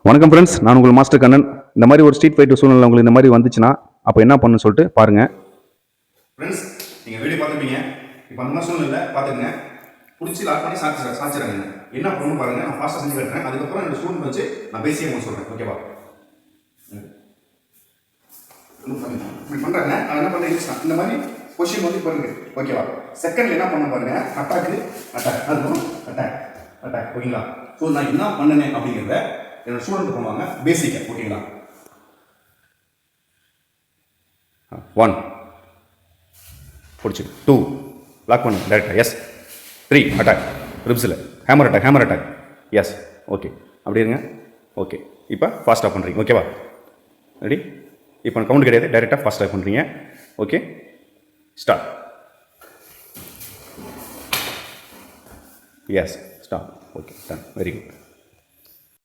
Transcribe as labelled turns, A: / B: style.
A: வணக்கம் ஃப்ரெண்ட்ஸ், நான் உங்கள் மாஸ்டர் கண்ணன். இந்த மாதிரி ஒரு ஸ்ட்ரீட் ஃபைட் சூழ்நிலை உங்களுக்கு இந்த மாதிரி வந்துச்சுன்னா அப்போ என்ன பண்ணணும்னு சொல்லிட்டு பாருங்க.
B: ஃப்ரெண்ட்ஸ், நீங்கள் வீடியோ பார்த்துருப்பீங்க. இப்போ அந்த மாதிரி சூழ்நிலை பார்த்துக்கங்க. பிடிச்சி லாக் பண்ணி சாச்சிடுறாங்க. என்ன பண்ணணும் பாருங்க. நான் ஃபாஸ்ட்டாக செஞ்சு கட்டுறேன். அதுக்கப்புறம் என்னோட ஸ்டூடெண்ட் வச்சு நான் பேசியே உங்களுக்கு சொல்கிறேன். ஓகேவா? இப்படி பண்ணுறாங்க. நான் என்ன பண்ணுறேன், இந்த மாதிரி பொசிஷன் வந்து பாருங்க. ஓகேவா? செகண்ட்ல என்ன பண்ண பாருங்க. அட்டாக், அதுக்கப்புறம் அட்டாக். ஓகேங்களா? ஸோ நான் என்ன பண்ணனேன் அப்படிங்கிறத என்னோட ஸ்டூடெண்ட் பண்ணுவாங்க. பேசிக்கா. ஓகேங்களா?
A: 1 பிடிச்சி 2 லாக் பண்ணு டேரக்டாக. எஸ் 3 அட்டாக் ரிப்ஸில் ஹேமர் அட்டாக். Yes okay. அப்படி இருங்க. ஓகே, இப்போ ஃபாஸ்ட்டாக பண்ணுறீங்க. ஓகேவா? ரெடி? இப்போ கவுண்ட் கிடையாது, டைரெக்டாக ஃபாஸ்ட்டாக பண்ணுறீங்க. Okay, start. Yes stop. Okay, done. Very good.